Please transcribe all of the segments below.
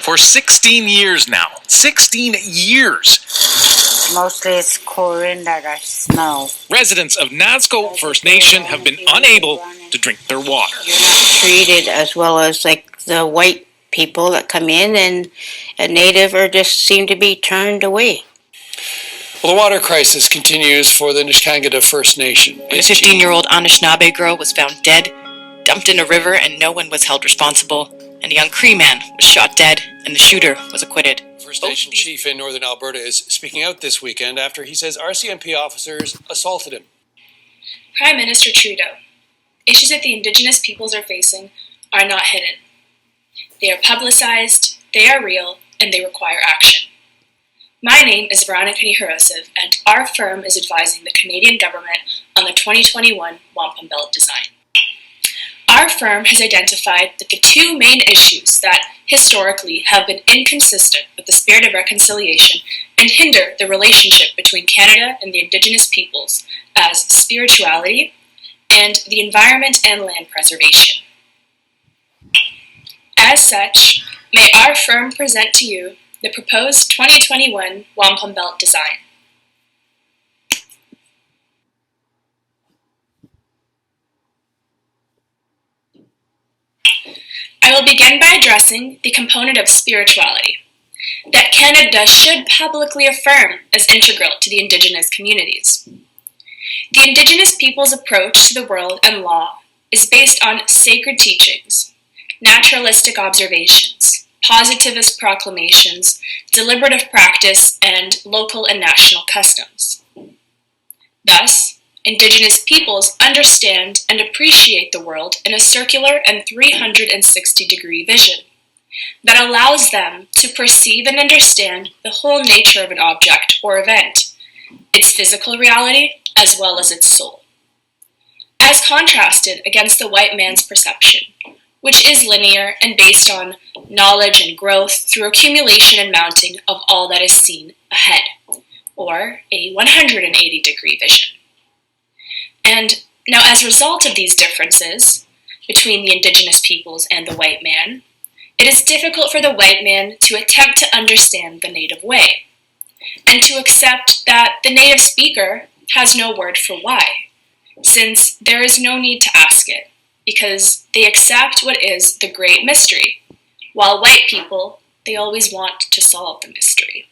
for 16 years now. 16 years! Mostly it's chlorine that I smell. Residents of Nazco First Nation have been unable to drink their water. You're not treated as well as like the white people that come in, and a native are just seem to be turned away. Well, the water crisis continues for the Nishkangada First Nation. A 15-year-old Anishinaabe girl was found dead, dumped in a river, and no one was held responsible. And a young Cree man was shot dead, and the shooter was acquitted. First Nation chief in northern Alberta is speaking out this weekend after he says RCMP officers assaulted him. Prime Minister Trudeau, issues that the Indigenous peoples are facing are not hidden. They are publicized, they are real, and they require action. My name is Veronica Nihirosiv, and our firm is advising the Canadian government on the 2021 Wampum Belt design. Our firm has identified that the two main issues that historically have been inconsistent with the spirit of reconciliation and hinder the relationship between Canada and the Indigenous peoples as spirituality and the environment and land preservation. As such, may our firm present to you the proposed 2021 Wampum Belt design. I will begin by addressing the component of spirituality that Canada should publicly affirm as integral to the Indigenous communities. The Indigenous people's approach to the world and law is based on sacred teachings, naturalistic observations, positivist proclamations, deliberative practice, and local and national customs. Thus, Indigenous peoples understand and appreciate the world in a circular and 360-degree vision that allows them to perceive and understand the whole nature of an object or event, its physical reality as well as its soul. As contrasted against the white man's perception, which is linear and based on knowledge and growth through accumulation and mounting of all that is seen ahead, or a 180-degree vision. And now, as a result of these differences between the Indigenous peoples and the white man, it is difficult for the white man to attempt to understand the native way, and to accept that the native speaker has no word for why, since there is no need to ask it, because they accept what is the great mystery, while white people, they always want to solve the mystery.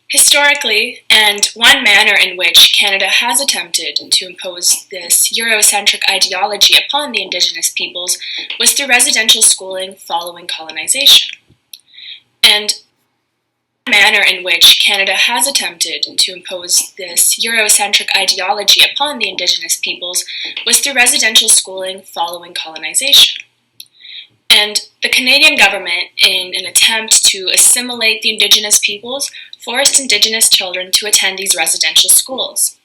Historically, and one manner in which Canada has attempted to impose this Eurocentric ideology upon the Indigenous peoples was through residential schooling following colonization. And manner in which Canada has attempted to impose this Eurocentric ideology upon the Indigenous peoples was through residential schooling following colonization. And the Canadian government, in an attempt to assimilate the Indigenous peoples, forced Indigenous children to attend these residential schools.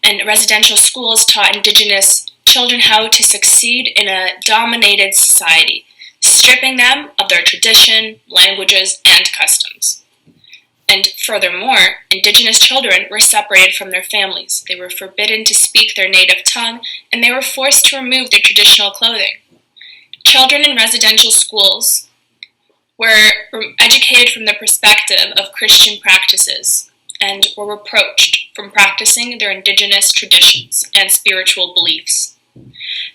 And residential schools taught Indigenous children how to succeed in a dominated society, stripping them of their tradition, languages, and customs. And furthermore, Indigenous children were separated from their families. They were forbidden to speak their native tongue, and they were forced to remove their traditional clothing. Children in residential schools were educated from the perspective of Christian practices and were reproached from practicing their Indigenous traditions and spiritual beliefs.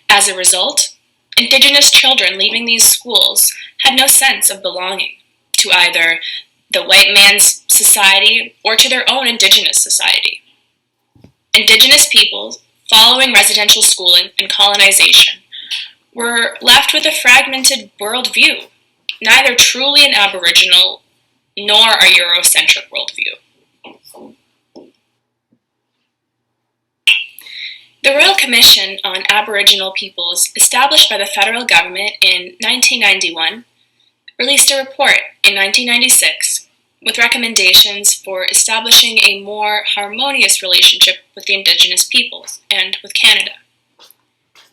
As a result, Indigenous children leaving these schools had no sense of belonging to either the white man's society or to their own Indigenous society. Indigenous peoples, following residential schooling and colonization, were left with a fragmented worldview, neither truly an Aboriginal nor a Eurocentric worldview. The Royal Commission on Aboriginal Peoples, established by the federal government in 1991, released a report in 1996 with recommendations for establishing a more harmonious relationship with the Indigenous peoples and with Canada.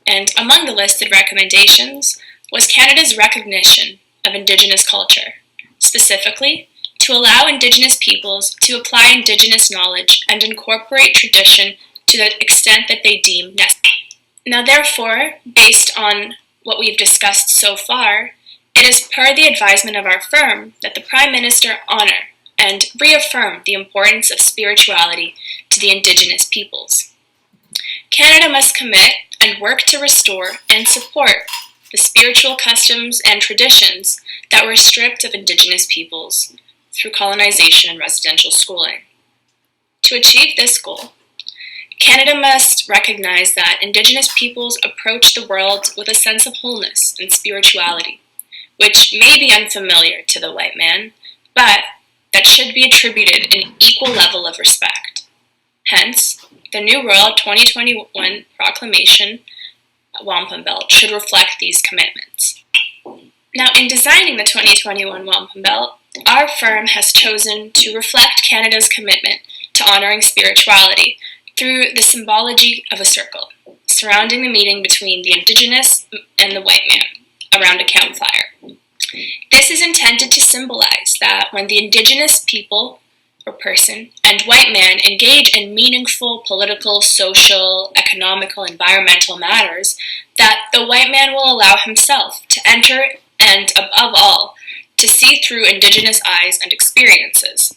And among the listed recommendations was Canada's recognition of Indigenous culture, specifically to allow Indigenous peoples to apply Indigenous knowledge and incorporate tradition to the extent that they deem necessary. Now, therefore, based on what we've discussed so far, It is per the advisement of our firm that the Prime Minister honor and reaffirm the importance of spirituality to the Indigenous peoples. Canada must commit and work to restore and support the spiritual customs and traditions that were stripped of Indigenous peoples through colonization and residential schooling. To achieve this goal, Canada must recognize that Indigenous peoples approach the world with a sense of wholeness and spirituality, which may be unfamiliar to the white man, but that should be attributed an equal level of respect. Hence, the New World 2021 Proclamation Wampum Belt should reflect these commitments. Now, in designing the 2021 Wampum Belt, our firm has chosen to reflect Canada's commitment to honoring spirituality through the symbology of a circle, surrounding the meeting between the Indigenous and the white man around a campfire. This is intended to symbolize that when the Indigenous people or person and white man engage in meaningful political, social, economical, environmental matters, that the white man will allow himself to enter and, above all, to see through Indigenous eyes and experiences.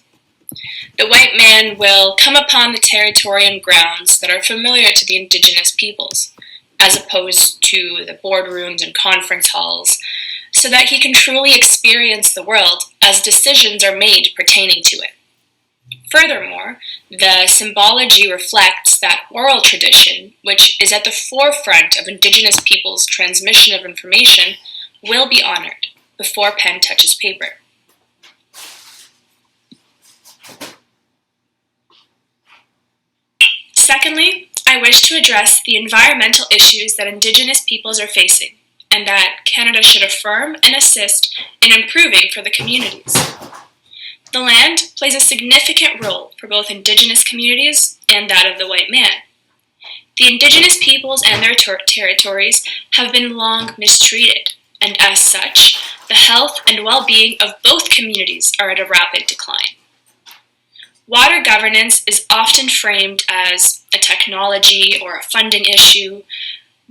The white man will come upon the territory and grounds that are familiar to the Indigenous peoples, as opposed to the boardrooms and conference halls, so that he can truly experience the world as decisions are made pertaining to it. Furthermore, the symbology reflects that oral tradition, which is at the forefront of Indigenous peoples' transmission of information, will be honored before pen touches paper. Secondly, I wish to address the environmental issues that Indigenous peoples are facing, and that Canada should affirm and assist in improving for the communities. The land plays a significant role for both Indigenous communities and that of the white man. The Indigenous peoples and their territories have been long mistreated, and as such, the health and well-being of both communities are at a rapid decline. Water governance is often framed as a technology or a funding issue,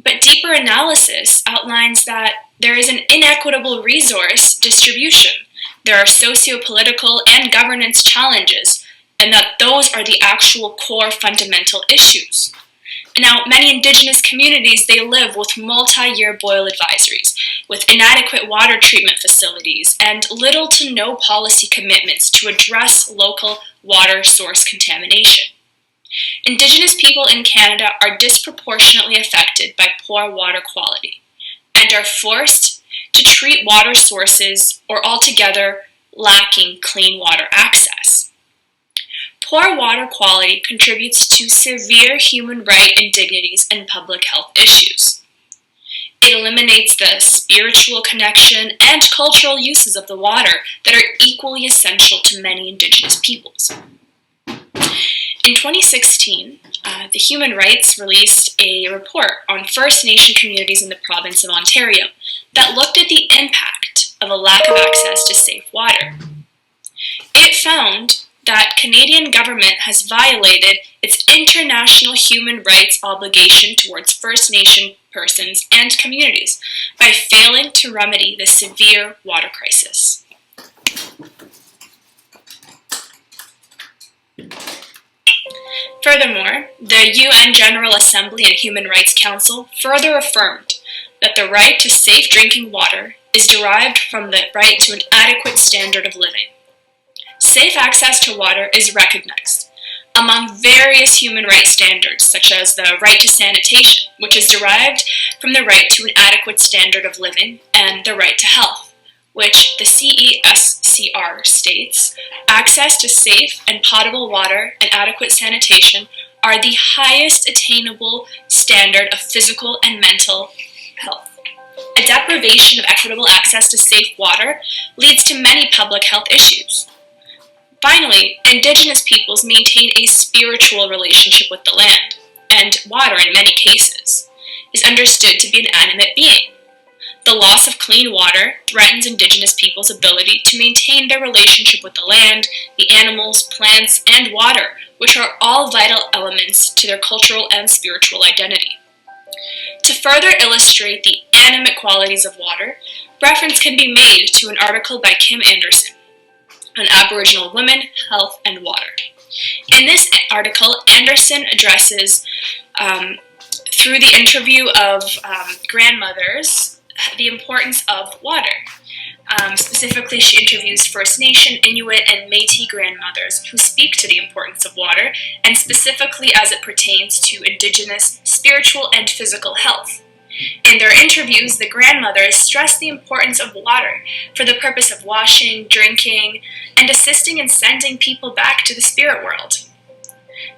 but deeper analysis outlines that there is an inequitable resource distribution. There are socio-political and governance challenges, and that those are the actual core fundamental issues. Now, many Indigenous communities, they live with multi-year boil advisories, with inadequate water treatment facilities, and little to no policy commitments to address local water source contamination. Indigenous people in Canada are disproportionately affected by poor water quality, and are forced to treat water sources or altogether lacking clean water access. Poor water quality contributes to severe human right indignities and public health issues. It eliminates the spiritual connection and cultural uses of the water that are equally essential to many Indigenous peoples. In 2016, the Human Rights released a report on First Nation communities in the province of Ontario that looked at the impact of a lack of access to safe water. It found that Canadian government has violated its international human rights obligation towards First Nation persons and communities by failing to remedy the severe water crisis. Furthermore, the UN General Assembly and Human Rights Council further affirmed that the right to safe drinking water is derived from the right to an adequate standard of living. Safe access to water is recognized among various human rights standards, such as the right to sanitation, which is derived from the right to an adequate standard of living, and the right to health, which the CESCR states, access to safe and potable water and adequate sanitation are the highest attainable standard of physical and mental health. A deprivation of equitable access to safe water leads to many public health issues. Finally, Indigenous peoples maintain a spiritual relationship with the land, and water, in many cases, is understood to be an animate being. The loss of clean water threatens Indigenous peoples' ability to maintain their relationship with the land, the animals, plants, and water, which are all vital elements to their cultural and spiritual identity. To further illustrate the animate qualities of water, reference can be made to an article by Kim Anderson on Aboriginal women, health, and water. In this article, Anderson addresses, through the interview of grandmothers, the importance of water. Specifically, she interviews First Nation, Inuit, and Métis grandmothers who speak to the importance of water, and specifically as it pertains to Indigenous spiritual and physical health. In their interviews, the grandmothers stress the importance of water for the purpose of washing, drinking, and assisting in sending people back to the spirit world.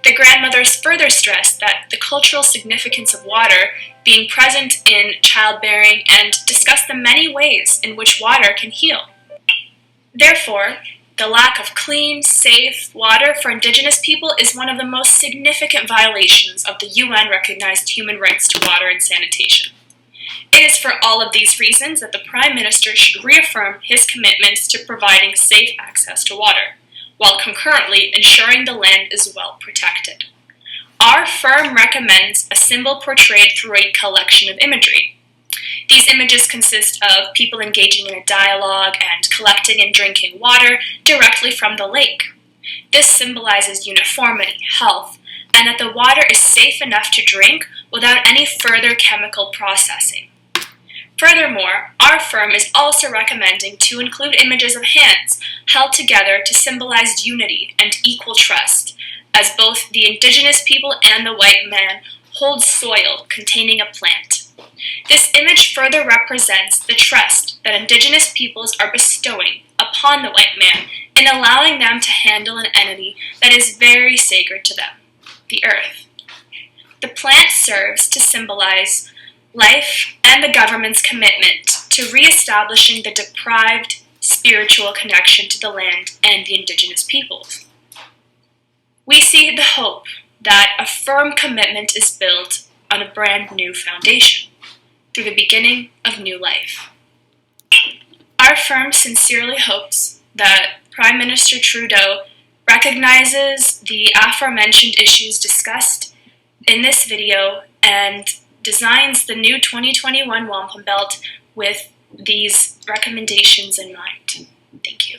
The grandmothers further stress that the cultural significance of water being present in childbearing and discuss the many ways in which water can heal. Therefore, the lack of clean, safe water for Indigenous people is one of the most significant violations of the UN-recognized human rights to water and sanitation. It is for all of these reasons that the Prime Minister should reaffirm his commitments to providing safe access to water, while concurrently ensuring the land is well protected. Our firm recommends a symbol portrayed through a collection of imagery. These images consist of people engaging in a dialogue and collecting and drinking water directly from the lake. This symbolizes uniformity, health, and that the water is safe enough to drink without any further chemical processing. Furthermore, our firm is also recommending to include images of hands held together to symbolize unity and equal trust, as both the Indigenous people and the white man hold soil containing a plant. This image further represents the trust that Indigenous peoples are bestowing upon the white man in allowing them to handle an entity that is very sacred to them, the earth. The plant serves to symbolize life and the government's commitment to reestablishing the deprived spiritual connection to the land and the Indigenous peoples. We see the hope that a firm commitment is built on a brand new foundation through the beginning of new life. Our firm sincerely hopes that Prime Minister Trudeau recognizes the aforementioned issues discussed in this video and designs the new 2021 Wampum Belt with these recommendations in mind. Thank you.